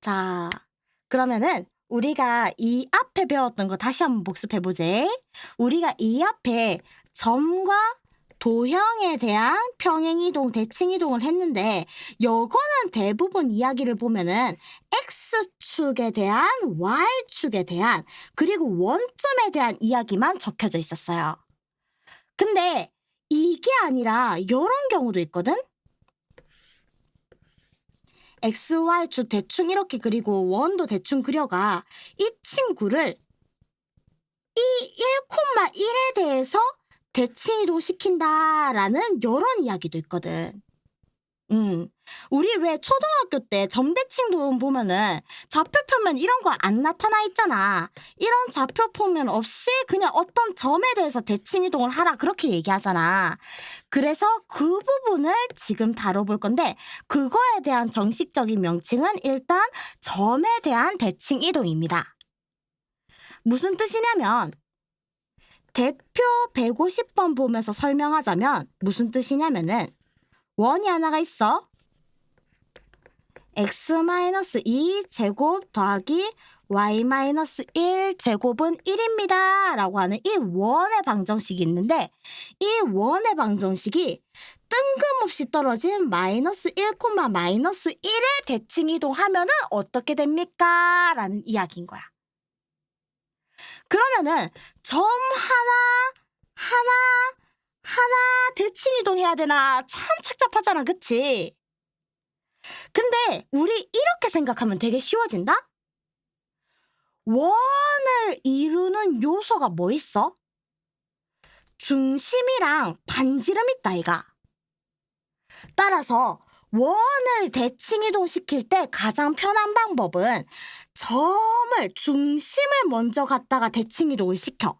자, 그러면은 우리가 이 앞에 배웠던 거 다시 한번 복습해보제. 우리가 이 앞에 점과 도형에 대한 평행이동, 대칭이동을 했는데 요거는 대부분 이야기를 보면은 X축에 대한, Y축에 대한, 그리고 원점에 대한 이야기만 적혀져 있었어요. 근데 이게 아니라 이런 경우도 있거든? XY축 대충 이렇게 그리고 원도 대충 그려가 이 친구를 이 1,1에 대해서 대칭이동 시킨다라는 이런 이야기도 있거든. 우리 왜 초등학교 때 점대칭동 보면은 좌표 표면 이런 거 안 나타나 있잖아. 이런 좌표 표면 없이 그냥 어떤 점에 대해서 대칭이동을 하라 그렇게 얘기하잖아. 그래서 그 부분을 지금 다뤄볼 건데 그거에 대한 정식적인 명칭은 일단 점에 대한 대칭이동입니다. 무슨 뜻이냐면 대표 150번 보면서 설명하자면 무슨 뜻이냐면은 원이 하나가 있어. x-2 제곱 더하기 y-1 제곱은 1입니다. 라고 하는 이 원의 방정식이 있는데 이 원의 방정식이 뜬금없이 떨어진 마이너스 1, 마이너스 1의 대칭이동하면은 어떻게 됩니까? 라는 이야기인 거야. 그러면은 점 하나 대칭이동해야 되나 참 착잡하잖아, 그치? 근데 우리 이렇게 생각하면 되게 쉬워진다? 원을 이루는 요소가 뭐 있어? 중심이랑 반지름 있다, 이가. 따라서 원을 대칭이동시킬 때 가장 편한 방법은 중심을 먼저 갖다가 대칭이동을 시켜.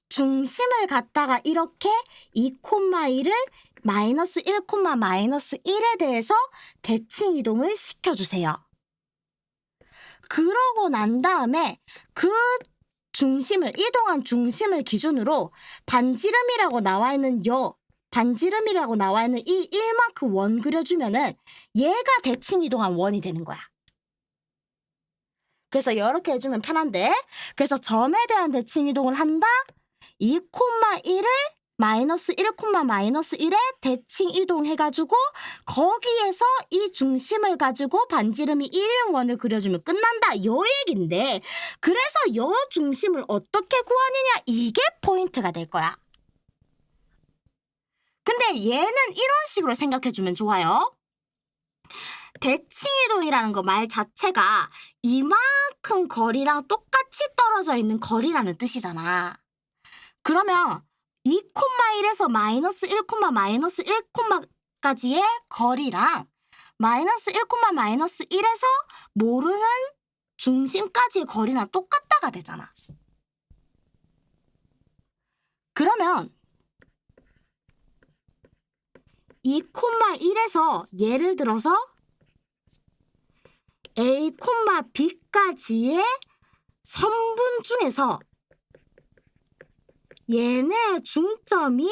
중심을 갖다가 이렇게 2,1을 마이너스 1, 마이너스 1에 대해서 대칭이동을 시켜주세요. 그러고 난 다음에 그 중심을, 이동한 중심을 기준으로 반지름이라고 나와 있는 이 1만큼 원 그려주면은 얘가 대칭이동한 원이 되는 거야. 그래서 이렇게 해주면 편한데, 그래서 점에 대한 대칭이동을 한다? 2,1을 마이너스 1, 마이너스 1에 대칭 이동해가지고 거기에서 이 중심을 가지고 반지름이 1인 원을 그려주면 끝난다 요 얘긴데 그래서 요 중심을 어떻게 구하느냐 이게 포인트가 될 거야. 근데 얘는 이런 식으로 생각해주면 좋아요. 대칭이동이라는 거 말 자체가 이만큼 거리랑 똑같이 떨어져 있는 거리라는 뜻이잖아. 그러면 2,1에서 마이너스 1, 마이너스 1,까지의 거리랑 마이너스 1, 마이너스 1에서 모르는 중심까지의 거리랑 똑같다가 되잖아. 그러면 2,1에서 예를 들어서 A, B까지의 선분 중에서 얘네 중점이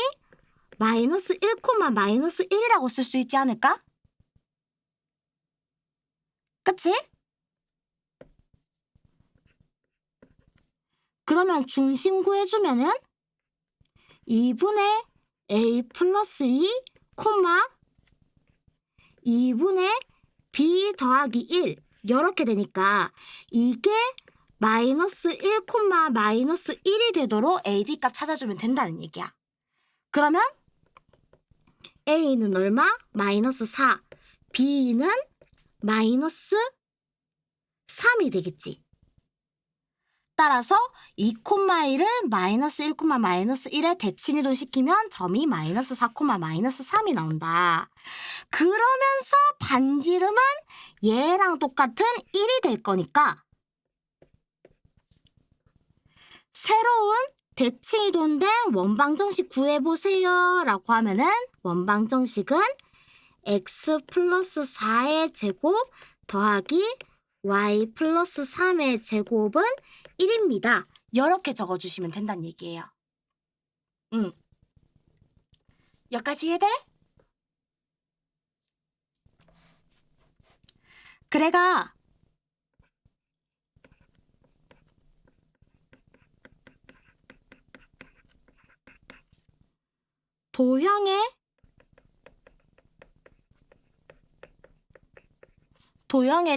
마이너스 1, 마이너스 1이라고 쓸 수 있지 않을까? 그치? 그러면 중심 구해주면은 2분의 A 플러스 2, 2분의 B 더하기 1 이렇게 되니까 이게 마이너스 1, 마이너스 1이 되도록 AB 값 찾아주면 된다는 얘기야. 그러면 A는 얼마? 마이너스 4. B는 마이너스 3이 되겠지. 따라서 2,1을 마이너스 1, 마이너스 1에 대칭이동 시키면 점이 마이너스 4, 마이너스 3이 나온다. 그러면서 반지름은 얘랑 똑같은 1이 될 거니까 새로운 대칭이동된 원방정식 구해보세요 라고 하면은 원방정식은 x 플러스 4의 제곱 더하기 y 플러스 3의 제곱은 1입니다. 이렇게 적어주시면 된다는 얘기예요. 여기까지 이해돼? 그래가 도형의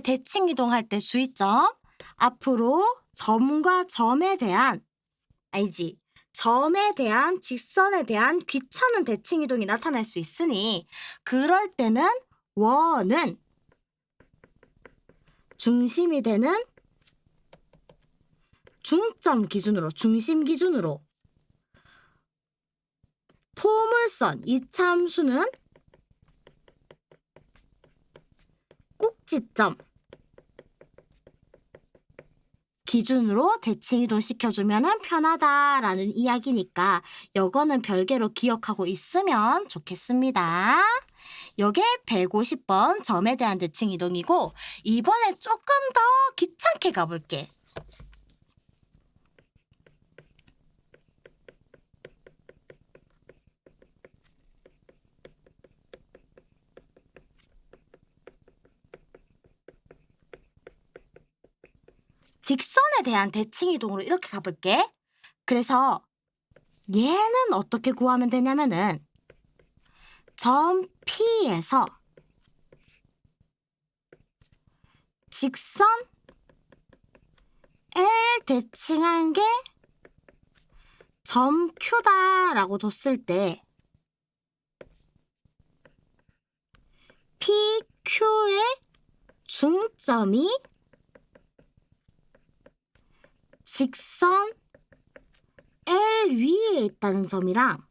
대칭 이동할 때 주의점. 앞으로 점과 점에 대한 점에 대한 직선에 대한 귀찮은 대칭 이동이 나타날 수 있으니 그럴 때는 원은 중심이 되는 중점 기준으로, 중심 기준으로 포물선 이차함수는 꼭지점 기준으로 대칭 이동 시켜주면 편하다라는 이야기니까 요거는 별개로 기억하고 있으면 좋겠습니다. 요게 150번 점에 대한 대칭 이동이고 이번에 조금 더 귀찮게 가볼게. 직선에 대한 대칭 이동으로 이렇게 가볼게. 그래서 얘는 어떻게 구하면 되냐면은 점 P에서 직선 L 대칭한 게 점 Q다라고 뒀을 때 PQ의 중점이 직선 L 위에 있다는 점이랑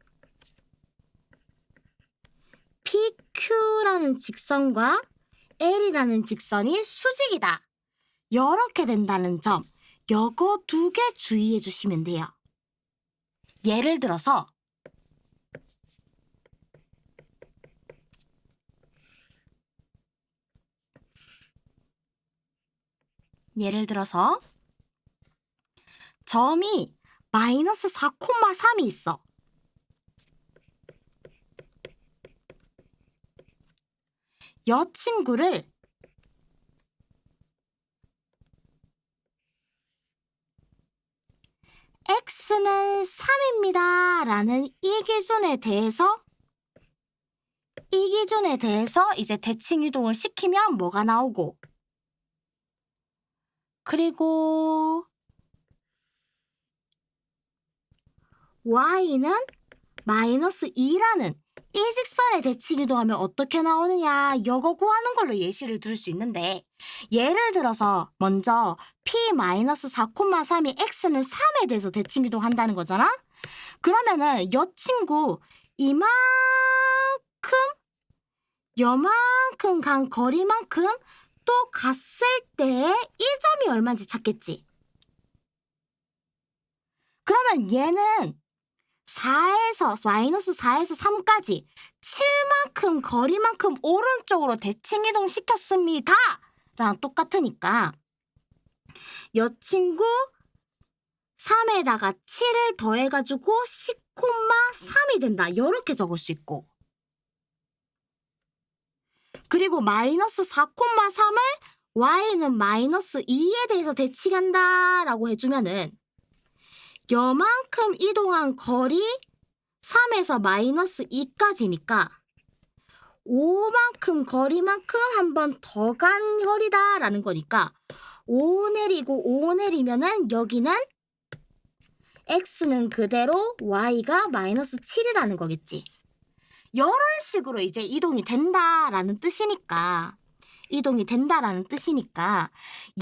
PQ라는 직선과 L이라는 직선이 수직이다. 이렇게 된다는 점, 요거 2개 주의해 주시면 돼요. 예를 들어서 점이 마이너스 4,3이 있어. 여 친구를 x는 3입니다 라는 이 기준에 대해서 이제 대칭 이동을 시키면 뭐가 나오고, 그리고 y는 마이너스 2라는 이 직선의 대칭 이동하면 어떻게 나오느냐, 이거 구하는 걸로 예시를 들을 수 있는데, 예를 들어서 먼저 P-4,3이 x는 3에 대해서 대칭 이동한다는 거잖아? 그러면은 이 친구 요만큼 간 거리만큼 또 갔을 때 이 점이 얼마인지 찾겠지? 그러면 얘는 마이너스 4에서 3까지 7만큼 거리만큼 오른쪽으로 대칭 이동 시켰습니다 랑 똑같으니까 이 친구 3에다가 7을 더해가지고 10,3이 된다. 이렇게 적을 수 있고, 그리고 마이너스 4,3을 y는 마이너스 2에 대해서 대칭한다 라고 해주면은 요만큼 이동한 거리 3에서 마이너스 2까지니까 5만큼 거리만큼 한 번 더 간 거리다 라는 거니까 5 내리고 5 내리면은 여기는 x는 그대로 y가 마이너스 7이라는 거겠지. 이런 식으로 이제 이동이 된다라는 뜻이니까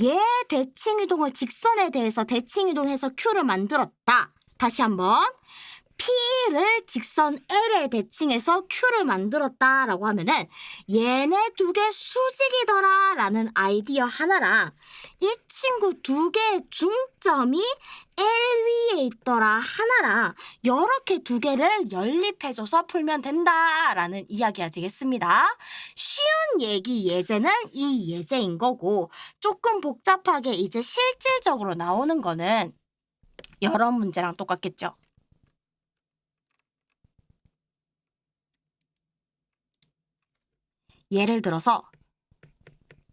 얘 대칭 이동을 직선에 대해서 대칭 이동해서 Q를 만들었다. 다시 한번 P를 직선 L에 대칭해서 Q를 만들었다라고 하면은 얘네 2개 수직이더라 라는 아이디어 하나랑 이 친구 2개의 중점이 L 위에 있더라 하나랑 이렇게 2개를 연립해줘서 풀면 된다라는 이야기가 되겠습니다. 쉬운 예제는 이 예제인 거고, 조금 복잡하게 이제 실질적으로 나오는 거는 여러 문제랑 똑같겠죠. 예를 들어서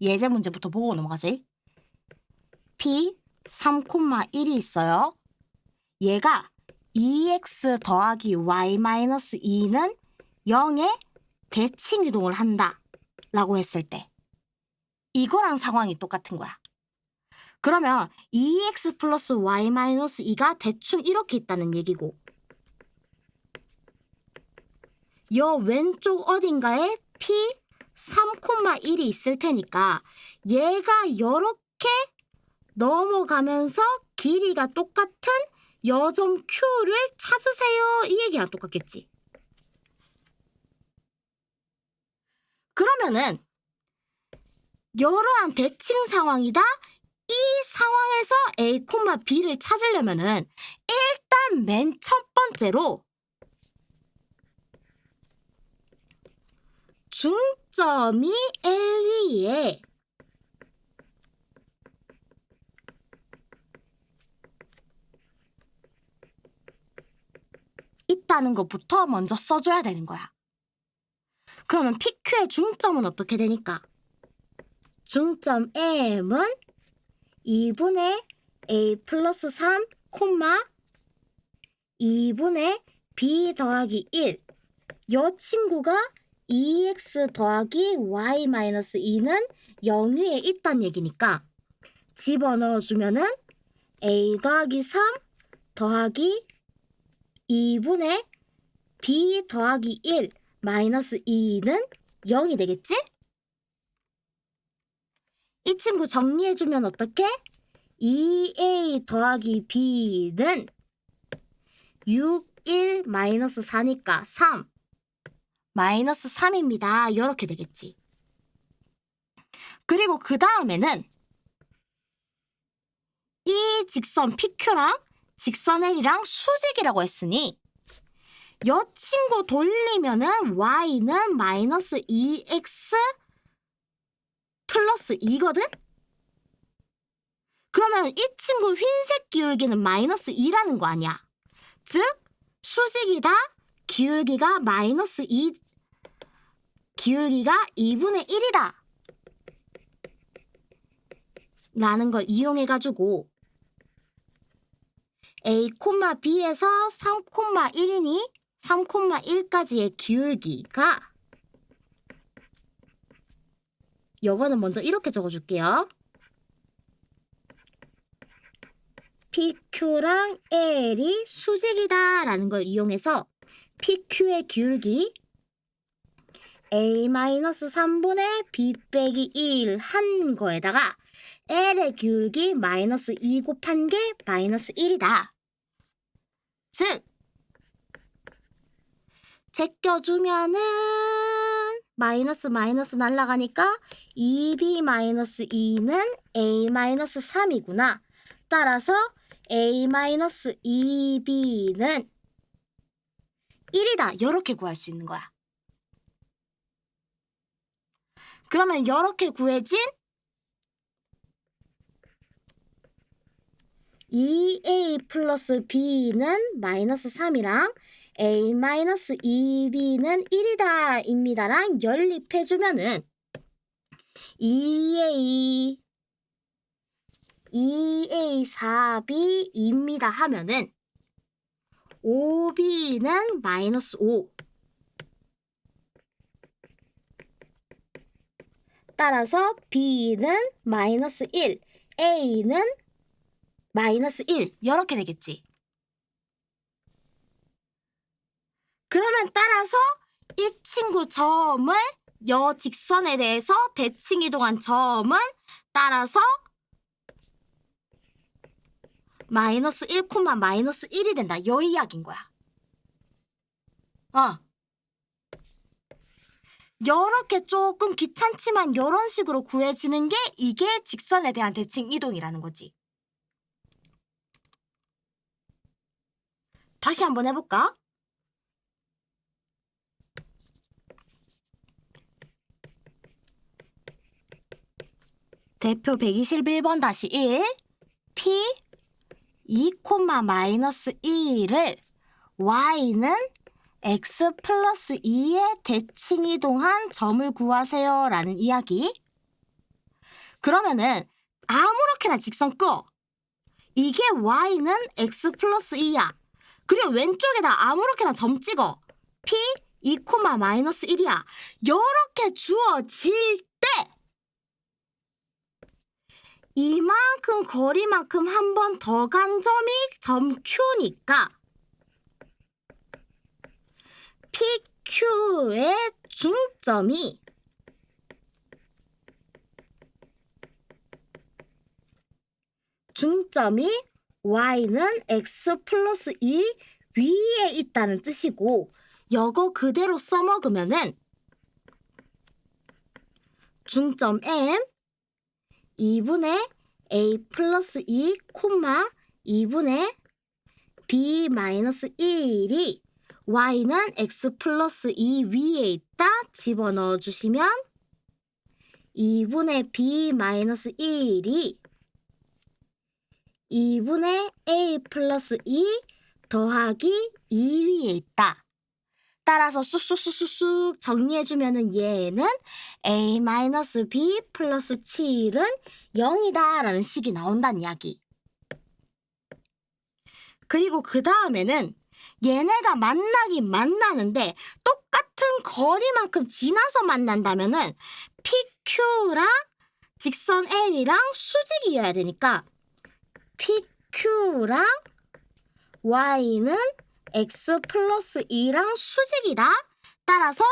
예제 문제부터 보고 넘어가지. P 3,1이 있어요. 얘가 2x 더하기 y-2는 0에 대칭 이동을 한다 라고 했을 때 이거랑 상황이 똑같은 거야. 그러면 2x 플러스 y-2가 대충 이렇게 있다는 얘기고 여 왼쪽 어딘가에 P 3,1이 있을 테니까 얘가 이렇게 넘어가면서 길이가 똑같은 여점 Q를 찾으세요. 이 얘기랑 똑같겠지. 그러면은 이러한 대칭 상황이다. 이 상황에서 A, B를 찾으려면은 일단 맨 첫 번째로 중점이 LE에 있다는 것부터 먼저 써줘야 되는 거야. 그러면 PQ의 중점은 어떻게 되니까? 중점 M은 2분의 A 플러스 3, 2분의 B 더하기 1. 이 친구가 2x 더하기 y-2는 0 위에 있다는 얘기니까 집어넣어주면은 A 더하기 3 더하기 2분의 B 더하기 1 마이너스 2는 0이 되겠지? 이 친구 정리해주면 어떻게? 2A 더하기 B는 6, 1 마이너스 4니까 3 마이너스 3입니다. 이렇게 되겠지. 그리고 그 다음에는 이 직선 PQ랑 직선 L이랑 수직이라고 했으니 이 친구 돌리면은 Y는 마이너스 2X 플러스 2거든? 그러면 이 친구 흰색 기울기는 마이너스 2라는 거 아니야. 즉 수직이다. 기울기가 마이너스 2 기울기가 2분의 1이다 라는 걸 이용해가지고 A, B에서 3,1이니 3,1까지의 기울기가 요거는 먼저 이렇게 적어줄게요. PQ랑 L이 수직이다 라는 걸 이용해서 PQ의 기울기 A-3분의 B 빼기 1 한 거에다가 L의 기울기 마이너스 2 곱한 게 마이너스 1이다. 즉 제껴주면은 마이너스 날라가니까 2B-2는 A-3이구나. 따라서 A-2B는 1이다. 이렇게 구할 수 있는 거야. 그러면 이렇게 구해진 2A 플러스 B는 마이너스 3이랑 A-2B는 1이다 입니다랑 연립해주면은 2A 4B입니다 하면은 5B는 마이너스 5 따라서 B는 마이너스 1 A는 마이너스 1 이렇게 되겠지. 그러면 따라서 이 친구 점을 여 직선에 대해서 대칭 이동한 점은 따라서 마이너스 1, 마이너스 1이 된다. 요 이야기인 거야. 요렇게 조금 귀찮지만 요런 식으로 구해지는 게 이게 직선에 대한 대칭 이동이라는 거지. 다시 한번 해볼까? 대표 121번-1 P 2, 마이너스 2를 Y는 X 플러스 2의 대칭 이동한 점을 구하세요 라는 이야기. 그러면은 아무렇게나 직선 끄어. 이게 y는 x 플러스 2야. 그리고 왼쪽에다 아무렇게나 점 찍어. p 2, 마이너스 1이야. 이렇게 주어질 때 이만큼 거리만큼 한 번 더 간 점이 점 Q니까 PQ의 중점이 y는 x 플러스 2 위에 있다는 뜻이고 이거 그대로 써먹으면은 중점 M 2분의 a 플러스 2, 2분의 b 마이너스 1이 y는 x 플러스 2 위에 있다 집어넣어 주시면 2분의 b 마이너스 1이 2분의 a 플러스 2 더하기 2 위에 있다. 따라서 쑥쑥쑥쑥 정리해주면은 얘는 a 마이너스 b 플러스 7은 0이다 라는 식이 나온다는 이야기. 그리고 그 다음에는 얘네가 만나긴 만나는데 똑같은 거리만큼 지나서 만난다면은 PQ랑 직선 L이랑 수직이어야 되니까 PQ랑 Y는 X 플러스 2랑 수직이다. 따라서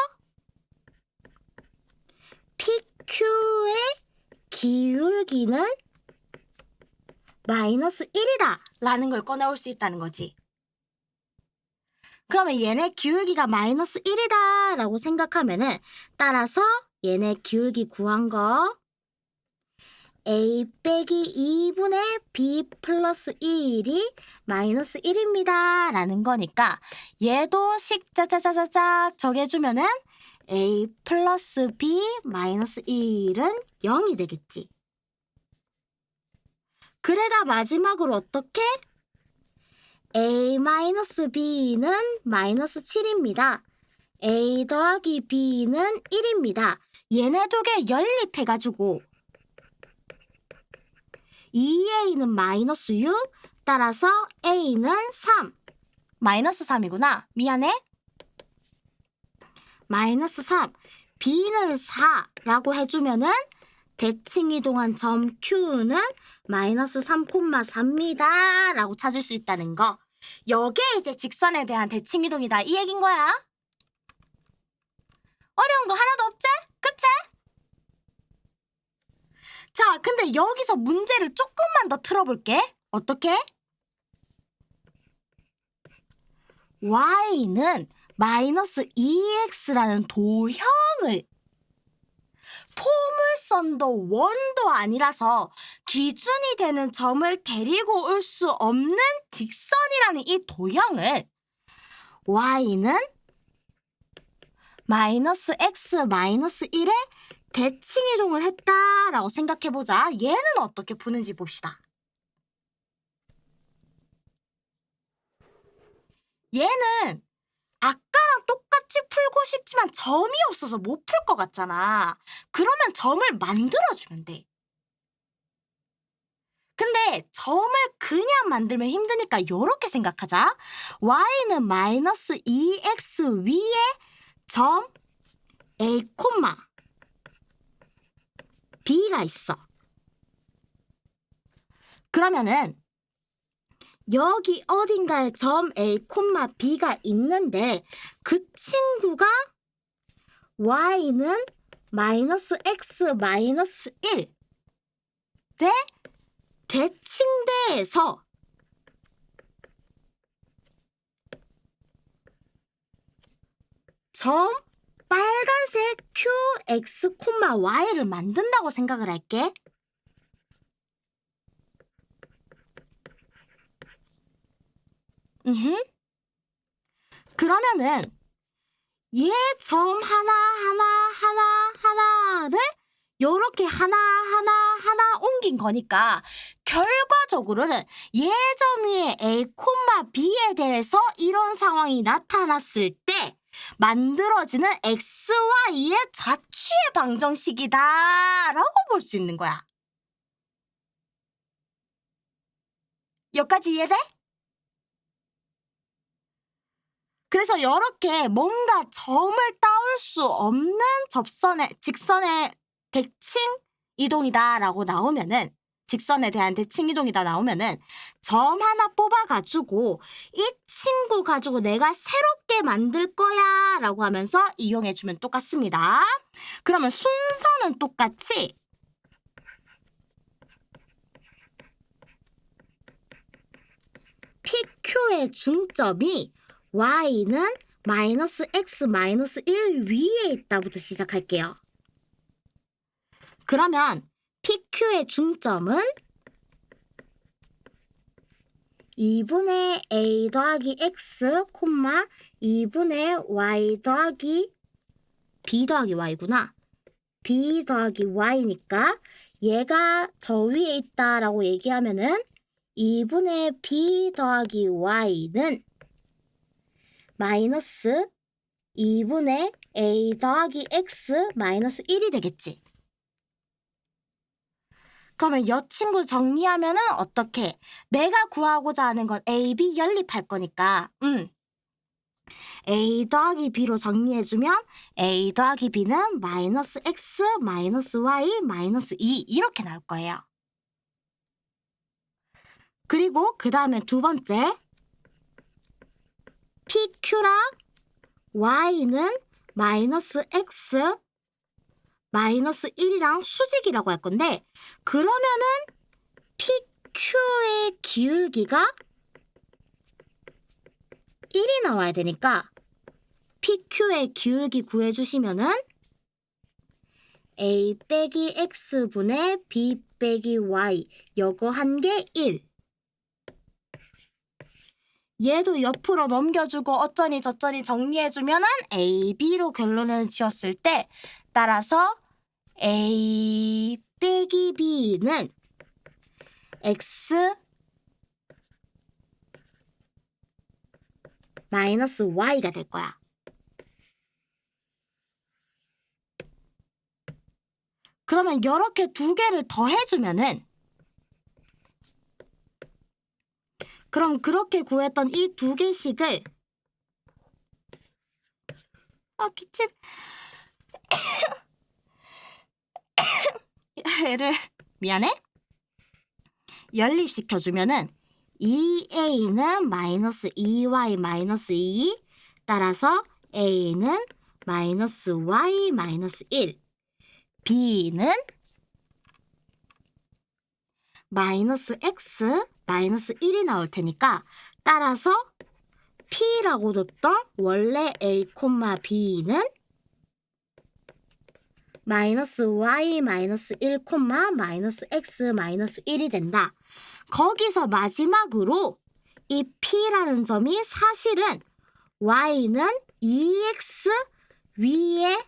PQ의 기울기는 마이너스 1이다 라는 걸 꺼내올 수 있다는 거지. 그러면 얘네 기울기가 마이너스 1이다 라고 생각하면은 따라서 얘네 기울기 구한 거 a 빼기 2분의 b 플러스 1이 마이너스 1입니다 라는 거니까 얘도 식 짜자자자작 정해주면은 a 플러스 b 마이너스 1은 0이 되겠지. 그래가 마지막으로 어떻게? a 마이너스 b는 마이너스 7입니다. a 더하기 b는 1입니다. 얘네 두 개 연립해가지고 2a는 마이너스 6, 따라서 a는 3. 마이너스 3이구나. 미안해. 마이너스 3. b는 4라고 해주면은 대칭 이동한 점 Q는 마이너스 3,4입니다. 라고 찾을 수 있다는 거. 여기에 이제 직선에 대한 대칭 이동이다. 이 얘기인 거야. 어려운 거 하나도 없지? 그치? 자, 근데 여기서 문제를 조금만 더 틀어볼게. 어떻게? y는 마이너스 2x라는 도형을 포물선도 원도 아니라서 기준이 되는 점을 데리고 올 수 없는 직선이라는 이 도형을 y는 마이너스 x 마이너스 1에 대칭 이동을 했다라고 생각해보자. 얘는 어떻게 푸는지 봅시다. 얘는 아까랑 똑같이 풀고 싶지만 점이 없어서 못 풀 것 같잖아. 그러면 점을 만들어주면 돼. 근데 점을 그냥 만들면 힘드니까 이렇게 생각하자. y는 마이너스 2x 위에 점 a, b가 있어. 그러면은 여기 어딘가에 점 a, b가 있는데 그 친구가 y는 마이너스 x 마이너스 1의 대칭대에서 점 빨간색 q, x, y를 만든다고 생각을 할게. 그러면은 얘 점 하나를 요렇게 하나 옮긴 거니까 결과적으로는 얘 점 위에 a, b에 대해서 이런 상황이 나타났을 때 만들어지는 XY의 자취의 방정식이다 라고 볼 수 있는 거야. 여기까지 이해돼? 그래서 이렇게 뭔가 점을 따올 수 없는 직선의 대칭 이동이다라고 나오면은, 직선에 대한 대칭 이동이다 나오면은 점 하나 뽑아가지고 이 친구 가지고 내가 새롭게 만들 거야 라고 하면서 이용해주면 똑같습니다. 그러면 순서는 똑같이 PQ의 중점이 Y는 마이너스 X 마이너스 1 위에 있다부터 시작할게요. 그러면 PQ의 중점은 2분의 A 더하기 X, 2분의 Y 더하기 B 더하기 Y구나. B 더하기 Y니까 얘가 저 위에 있다라고 얘기하면은 2분의 B 더하기 Y는 마이너스 2분의 A 더하기 X 마이너스 1이 되겠지. 그러면 이 친구 정리하면은 어떻게? 내가 구하고자 하는 건 A, B 연립할 거니까 A 더하기 B로 정리해주면 A 더하기 B는 마이너스 X 마이너스 Y 마이너스 2 이렇게 나올 거예요. 그리고 그 다음에 두 번째 PQ랑 Y는 마이너스 X 마이너스 1이랑 수직이라고 할 건데, 그러면은 PQ의 기울기가 1이 나와야 되니까 PQ의 기울기 구해주시면은 A 빼기 X분의 B 빼기 Y 요거 한 개 1. 얘도 옆으로 넘겨주고 어쩌니 저쩌니 정리해주면은 A, B로 결론을 지었을 때 따라서 A 빼기 B는 X 마이너스 Y가 될 거야. 그러면 이렇게 두 개를 더해주면은, 그럼 그렇게 구했던 이 두 개씩을 기침 얘를 미안해 연립시켜주면은 2A는 마이너스 2Y 마이너스 2 따라서 A는 마이너스 Y 마이너스 1 B는 마이너스 X 마이너스 1이 나올 테니까 따라서 P라고 뒀던 원래 A, B는 마이너스 Y 마이너스 1, 마이너스 X 마이너스 1이 된다. 거기서 마지막으로 이 P라는 점이 사실은 Y는 2X 위에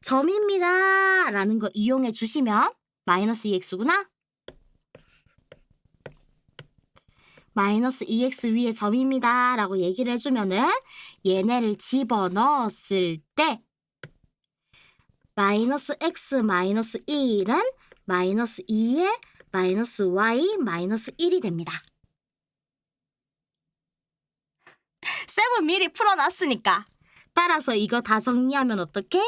점입니다 라는 거 이용해 주시면 마이너스 2X구나. 마이너스 2X 위에 점입니다 라고 얘기를 해주면은 얘네를 집어넣었을 때 마이너스 X 마이너스 1은 마이너스 2에 마이너스 Y 마이너스 1이 됩니다. 쌤은 미리 풀어놨으니까. 따라서 이거 다 정리하면 어떻게?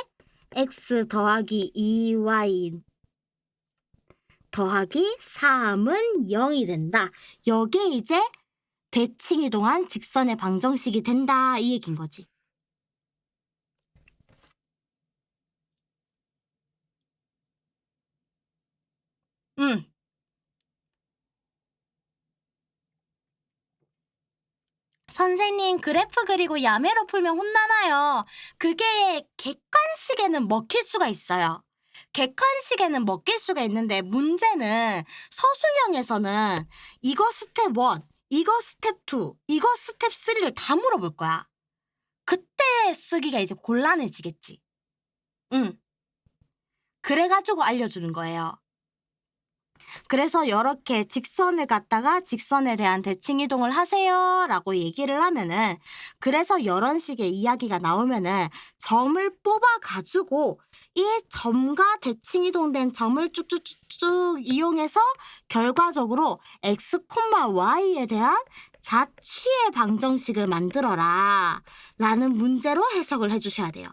X 더하기 2Y 더하기 3은 0이 된다. 요게 이제 대칭이동한 직선의 방정식이 된다 이 얘기인 거지. 선생님 그래프 그리고 야매로 풀면 혼나나요? 그게 객관식에는 먹힐 수가 있어요. 객관식에는 먹힐 수가 있는데 문제는 서술형에서는 이거 스텝 1, 이거 스텝 2, 이거 스텝 3를 다 물어볼 거야. 그때 쓰기가 이제 곤란해지겠지. 그래가지고 알려주는 거예요. 그래서 이렇게 직선을 갖다가 직선에 대한 대칭 이동을 하세요 라고 얘기를 하면은, 그래서 이런 식의 이야기가 나오면은 점을 뽑아 가지고 이 점과 대칭 이동된 점을 쭉쭉쭉쭉 이용해서 결과적으로 x, y에 대한 자취의 방정식을 만들어라 라는 문제로 해석을 해주셔야 돼요.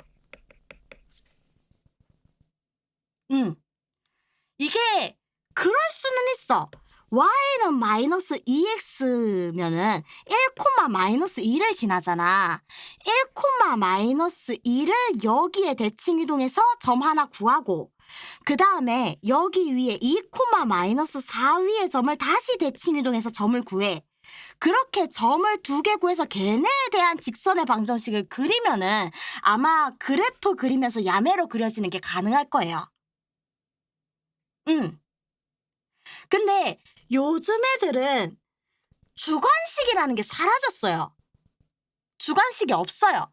이게 그럴 수는 있어. y는 마이너스 2x면은 1, 마이너스 2를 지나잖아. 1, 마이너스 2를 여기에 대칭 이동해서 점 하나 구하고 그 다음에 여기 위에 2, 마이너스 4 위의 점을 다시 대칭 이동해서 점을 구해. 그렇게 점을 2개 구해서 걔네에 대한 직선의 방정식을 그리면은 아마 그래프 그리면서 야매로 그려지는 게 가능할 거예요. 근데 요즘 애들은 주관식이라는 게 사라졌어요. 주관식이 없어요.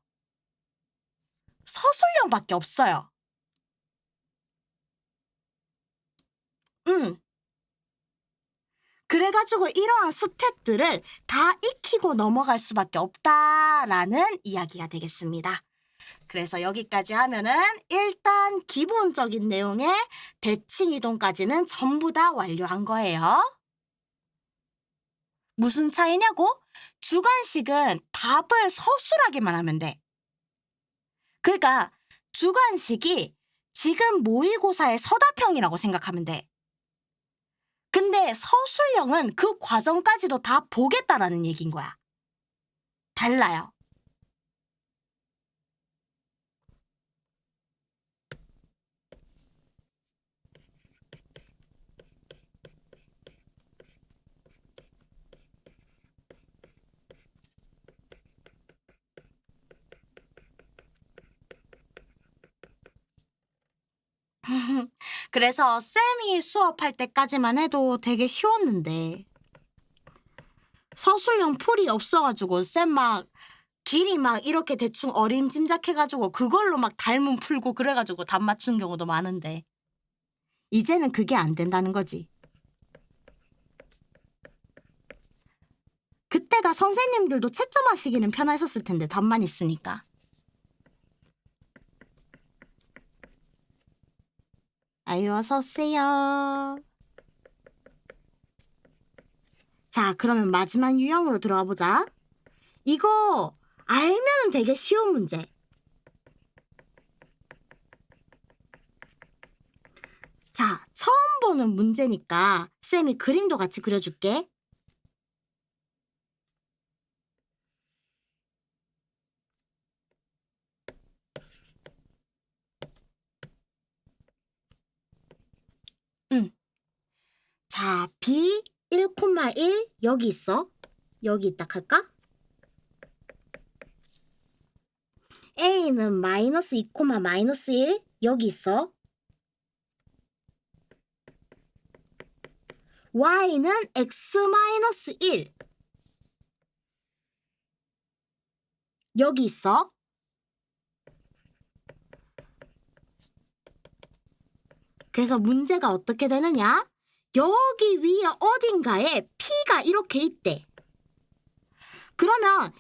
서술형밖에 없어요. 그래가지고 이러한 스텝들을 다 익히고 넘어갈 수밖에 없다라는 이야기가 되겠습니다. 그래서 여기까지 하면은 일단 기본적인 내용의 대칭 이동까지는 전부 다 완료한 거예요. 무슨 차이냐고? 주관식은 답을 서술하기만 하면 돼. 그러니까 주관식이 지금 모의고사의 서답형이라고 생각하면 돼. 근데 서술형은 그 과정까지도 다 보겠다라는 얘기인 거야. 달라요. 그래서 쌤이 수업할 때까지만 해도 되게 쉬웠는데 서술형 풀이 없어가지고 쌤 막 길이 막 이렇게 대충 어림짐작해가지고 그걸로 막 달문 풀고 그래가지고 답 맞춘 경우도 많은데 이제는 그게 안 된다는 거지. 그때가 선생님들도 채점하시기는 편하셨을 텐데 답만 있으니까. 아유 어서 오세요. 자 그러면 마지막 유형으로 들어가 보자. 이거 알면은 되게 쉬운 문제. 자 처음 보는 문제니까 쌤이 그림도 같이 그려줄게. 자, B 1,1 여기 있어. 여기 있다 할까? A는 마이너스 2, 마이너스 1 여기 있어. Y는 X 마이너스 1 여기 있어. 그래서 문제가 어떻게 되느냐? 여기 위에 어딘가에 P가 이렇게 있대. 그러면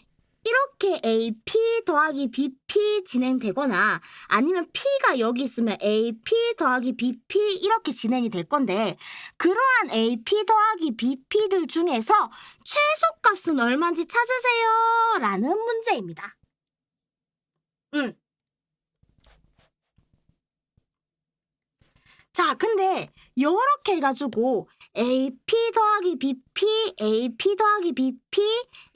이렇게 AP 더하기 BP 진행되거나 아니면 P가 여기 있으면 AP 더하기 BP 이렇게 진행이 될 건데 그러한 AP 더하기 BP들 중에서 최소값은 얼마인지 찾으세요 라는 문제입니다. 자, 근데 요렇게 해가지고 AP 더하기 BP, AP 더하기 BP,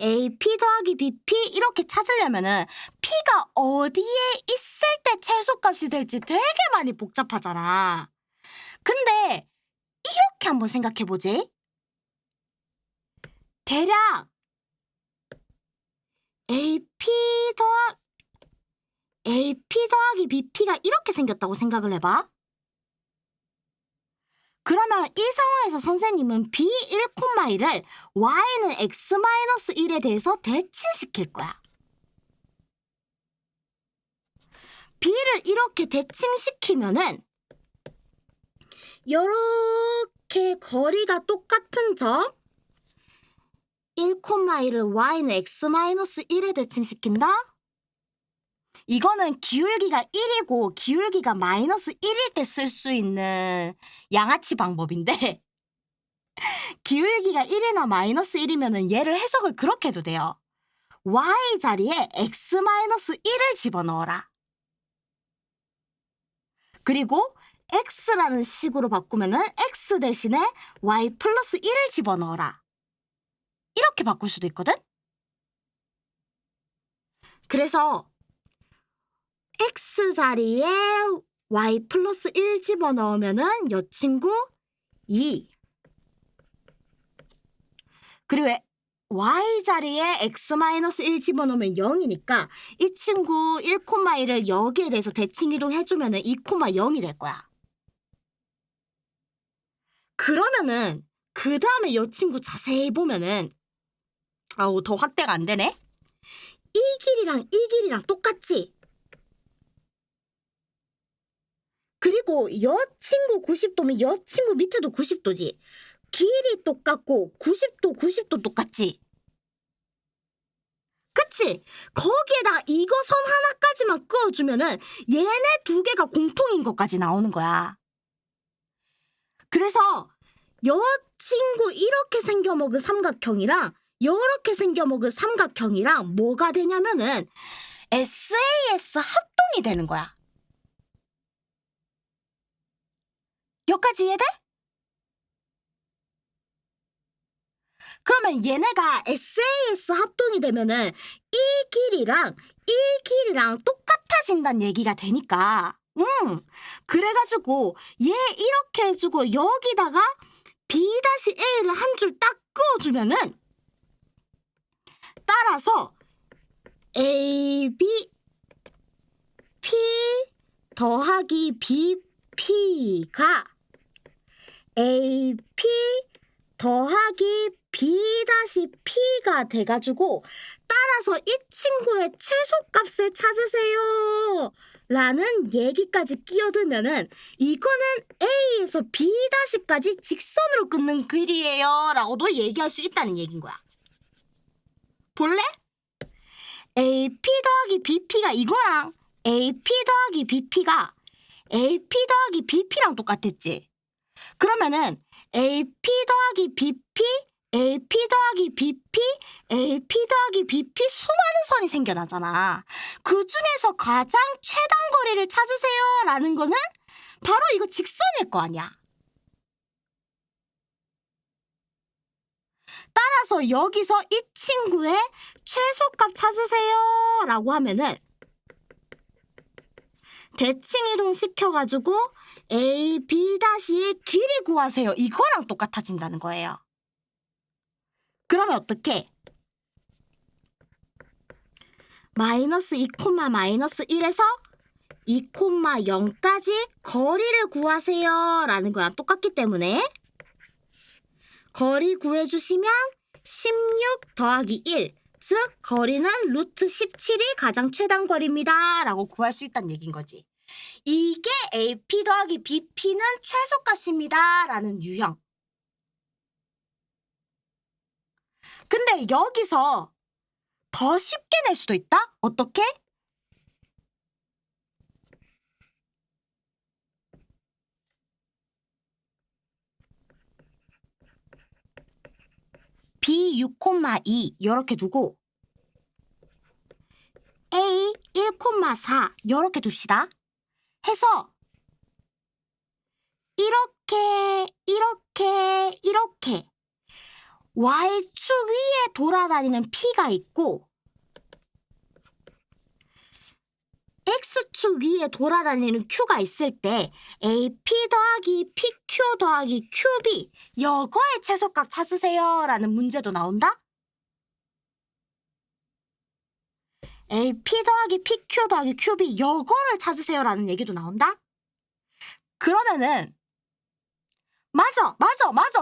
AP 더하기 BP 이렇게 찾으려면은 P가 어디에 있을 때 최소값이 될지 되게 많이 복잡하잖아. 근데 이렇게 한번 생각해보지. 대략 AP 더하기 BP가 이렇게 생겼다고 생각을 해봐. 그러면 이 상황에서 선생님은 B 1,1을 Y는 X-1에 대해서 대칭시킬 거야. B를 이렇게 대칭시키면은 이렇게 거리가 똑같은 점 1,1을 Y는 X-1에 대칭시킨다? 이거는 기울기가 1이고 기울기가 마이너스 1일 때 쓸 수 있는 양아치 방법인데 기울기가 1이나 마이너스 1이면 얘를 해석을 그렇게 해도 돼요. y 자리에 x 마이너스 1을 집어넣어라. 그리고 x라는 식으로 바꾸면은 x 대신에 y 플러스 1을 집어넣어라. 이렇게 바꿀 수도 있거든? 그래서 x 자리에 y 플러스 1 집어넣으면은 여 친구 2. 그리고 y 자리에 x 마이너스 1 집어넣으면 0이니까 이 친구 1,1을 여기에 대해서 대칭 이동해주면은 2,0이 될 거야. 그러면은 그 다음에 이 친구 자세히 보면은 아우 더 확대가 안 되네. 이 길이랑 똑같지? 그리고 여 친구 90도면 여 친구 밑에도 90도지. 길이 똑같고 90도 똑같지? 그치? 거기에다가 이거 선 하나까지만 그어주면은 얘네 두 개가 공통인 것까지 나오는 거야. 그래서 여 친구 이렇게 생겨먹은 삼각형이랑 이렇게 생겨먹은 삼각형이랑 뭐가 되냐면은 SAS 합동이 되는 거야. 여기까지 이해돼? 그러면 얘네가 SAS 합동이 되면은 이 길이랑 똑같아진다는 얘기가 되니까 그래가지고 얘 이렇게 해주고 여기다가 B-A를 한 줄 딱 그어주면은 따라서 AB P 더하기 BP가 AP 더하기 B-P가 돼가지고 따라서 이 친구의 최소값을 찾으세요 라는 얘기까지 끼어들면은 이거는 A에서 B-까지 직선으로 끊는 길이에요 라고도 얘기할 수 있다는 얘기인 거야. 볼래? AP 더하기 BP가 이거랑 AP 더하기 BP가 AP 더하기 BP랑 똑같았지? 그러면은 AP 더하기 BP, AP 더하기 BP, AP 더하기 BP 수많은 선이 생겨나잖아. 그 중에서 가장 최단 거리를 찾으세요 라는 거는 바로 이거 직선일 거 아니야. 따라서 여기서 이 친구의 최소값 찾으세요 라고 하면은 대칭 이동 시켜가지고 A, B-의 길이 구하세요. 이거랑 똑같아진다는 거예요. 그러면 어떻게? 마이너스 2, 마이너스 1에서 2,0까지 거리를 구하세요 라는 거랑 똑같기 때문에 거리 구해주시면 16 더하기 1, 즉 거리는 루트 17이 가장 최단 거리입니다 라고 구할 수 있다는 얘기인 거지. 이게 AP 더하기 BP는 최소값입니다 라는 유형. 근데 여기서 더 쉽게 낼 수도 있다? 어떻게? B 6,2 이렇게 두고 A 1,4 이렇게 둡시다. 해서 이렇게 Y축 위에 돌아다니는 P가 있고 X축 위에 돌아다니는 Q가 있을 때 AP 더하기 PQ 더하기 QB 이거의 최소값 찾으세요 라는 문제도 나온다? AP 더하기 PQ 더하기 QB 이거를 찾으세요 라는 얘기도 나온다? 그러면은 맞아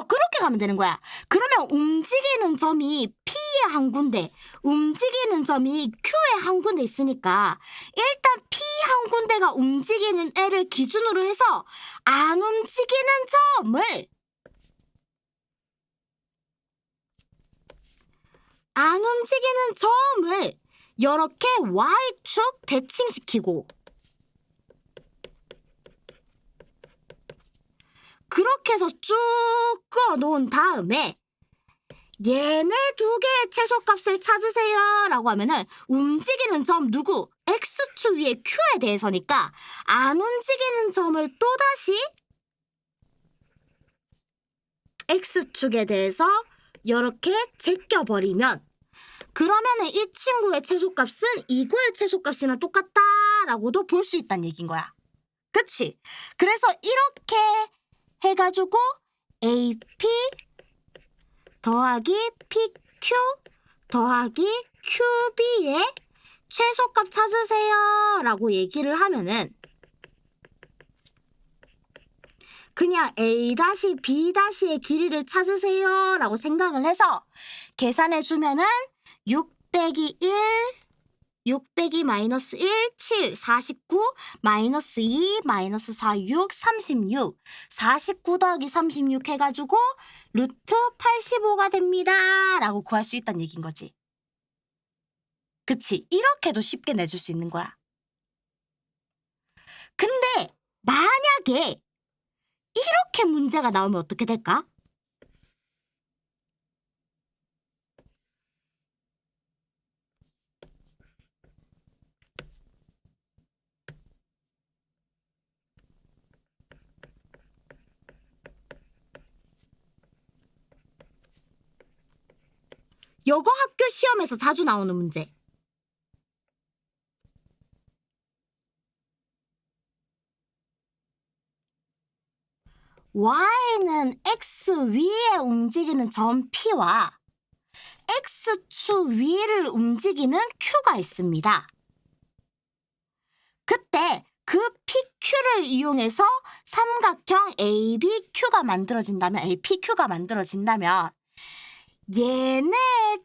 그렇게 가면 되는 거야. 그러면 움직이는 점이 P의 한 군데 움직이는 점이 Q의 한 군데 있으니까 일단 P 한 군데가 움직이는 애를 기준으로 해서 안 움직이는 점을 이렇게 y축 대칭시키고 그렇게 해서 쭉 그어놓은 다음에 얘네 두 개의 최소값을 찾으세요 라고 하면은 움직이는 점 누구? X축 위에 Q에 대해서니까 안 움직이는 점을 또다시 X축에 대해서 이렇게 제껴버리면 그러면은 이 친구의 최소값은 이거의 최소값이랑 똑같다라고도 볼 수 있다는 얘기인 거야. 그치? 그래서 이렇게 해가지고 AP 더하기 PQ 더하기 QB의 최소값 찾으세요 라고 얘기를 하면은 그냥 A-B-의 길이를 찾으세요 라고 생각을 해서 계산해주면은 6 빼기 1, 6 빼기 마이너스 1, 7, 49, 마이너스 2, 마이너스 4, 6, 36, 49 더하기 36 해가지고 루트 85가 됩니다 라고 구할 수 있다는 얘기인 거지. 그치? 이렇게도 쉽게 내줄 수 있는 거야. 근데 만약에 이렇게 문제가 나오면 어떻게 될까? 이거 학교 시험에서 자주 나오는 문제. y는 x 위에 움직이는 점 P와 x축 위를 움직이는 Q가 있습니다. 그때 그 PQ를 이용해서 삼각형 ABQ가 만들어진다면 APQ가 만들어진다면 얘네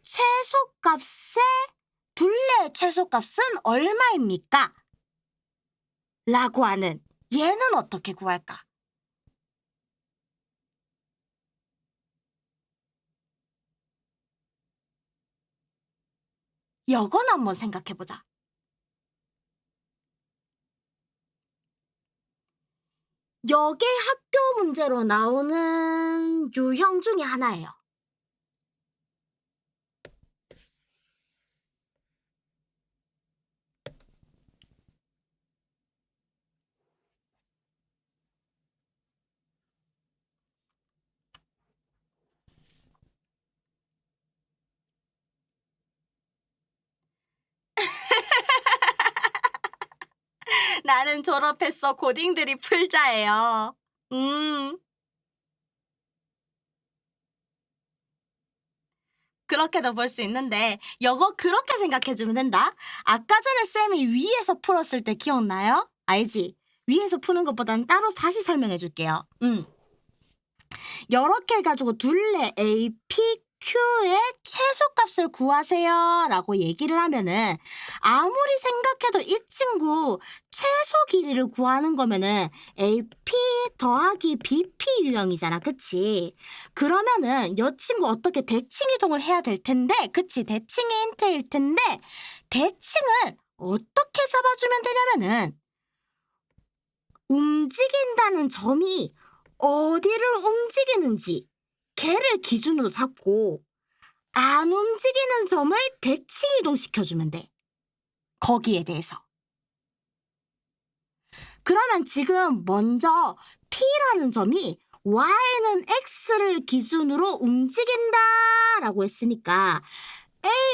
최소값의 둘레의 최소값은 얼마입니까? 라고 하는 얘는 어떻게 구할까? 이건 한번 생각해보자. 여기 학교 문제로 나오는 유형 중에 하나예요. 나는 졸업했어. 고딩들이 풀자예요. 그렇게도 볼 수 있는데 이거 그렇게 생각해주면 된다. 아까 전에 쌤이 위에서 풀었을 때 기억나요? 알지? 위에서 푸는 것보다는 따로 다시 설명해 줄게요. 이렇게 해가지고 둘레 APQ의 최소값을 구하세요 라고 얘기를 하면은 아무리 생각해도 이 친구 최소 길이를 구하는 거면은 AP 더하기 BP 유형이잖아. 그치? 그러면은 이 친구 어떻게 대칭 이동을 해야 될 텐데 그치? 대칭이 힌트일 텐데 대칭을 어떻게 잡아주면 되냐면은 움직인다는 점이 어디를 움직이는지 걔를 기준으로 잡고 안 움직이는 점을 대칭 이동시켜주면 돼. 거기에 대해서. 그러면 지금 먼저 P라는 점이 Y는 X를 기준으로 움직인다 라고 했으니까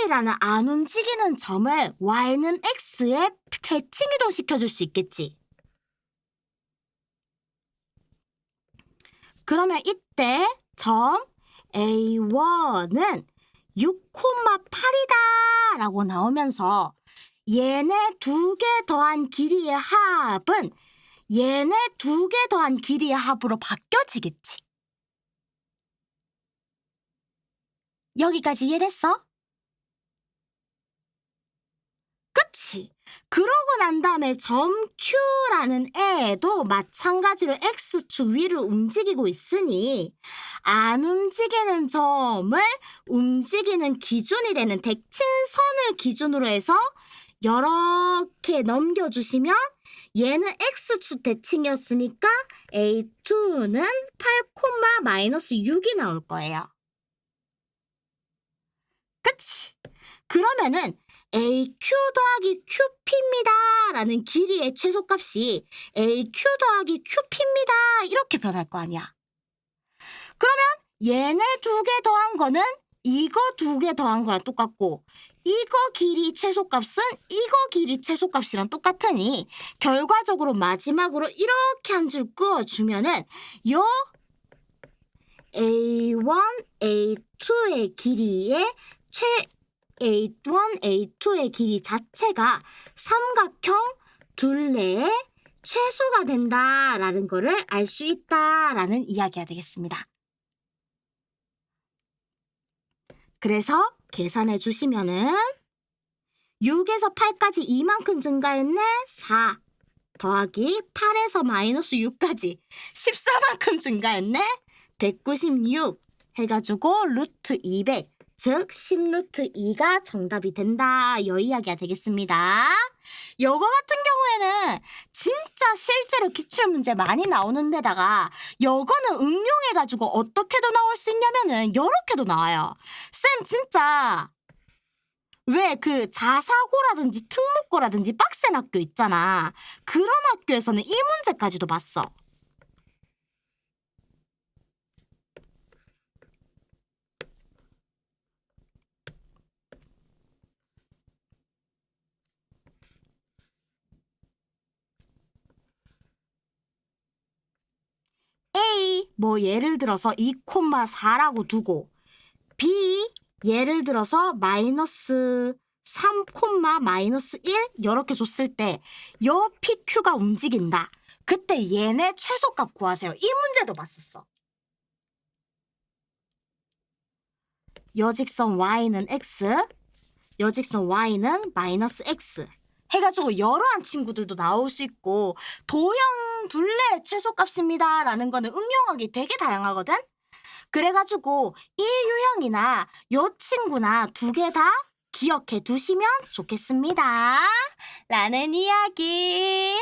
A라는 안 움직이는 점을 Y는 X에 대칭 이동시켜줄 수 있겠지. 그러면 이때 점 A1은 6,8이다 라고 나오면서 얘네 두 개 더한 길이의 합은 얘네 두 개 더한 길이의 합으로 바뀌어지겠지. 여기까지 이해됐어? 그치? 그러고 난 다음에 점 Q라는 애도 마찬가지로 X축 위를 움직이고 있으니 안 움직이는 점을 움직이는 기준이 되는 대칭선을 기준으로 해서 이렇게 넘겨주시면 얘는 X축 대칭이었으니까 A2는 8,-6이 나올 거예요. 그치? 그러면은 AQ 더하기 QP입니다 라는 길이의 최소값이 AQ 더하기 QP입니다 이렇게 변할 거 아니야. 그러면 얘네 두 개 더한 거는 이거 두 개 더한 거랑 똑같고 이거 길이 최소값은 이거 길이 최소값이랑 똑같으니 결과적으로 마지막으로 이렇게 한 줄 그어주면은 요 A1, A2의 길이의 A1, A2의 길이 자체가 삼각형 둘레의 최소가 된다라는 거를 알 수 있다라는 이야기가 되겠습니다. 그래서 계산해 주시면은 6에서 8까지 이만큼 증가했네. 4 더하기 8에서 마이너스 6까지 14만큼 증가했네. 196 해가지고 루트 200 즉 10루트 2가 정답이 된다. 이 이야기가 되겠습니다. 요거 같은 경우에는 진짜 실제로 기출문제 많이 나오는 데다가 요거는 응용해가지고 어떻게도 나올 수 있냐면은 요렇게도 나와요. 쌤 진짜 왜 그 자사고라든지 특목고라든지 빡센 학교 있잖아. 그런 학교에서는 이 문제까지도 봤어. A 뭐 예를 들어서 2,4라고 두고 B 예를 들어서 마이너스 3,-1 이렇게 줬을 때 요 PQ가 움직인다. 그때 얘네 최소값 구하세요. 이 문제도 봤었어. 여직선 Y는 X, 여직선 Y는 마이너스 X 해가지고 여러한 친구들도 나올 수 있고 도형 둘레 최소값입니다 라는 거는 응용하기 되게 다양하거든. 그래가지고 이 유형이나 요 친구나 두 개 다 기억해 두시면 좋겠습니다 라는 이야기.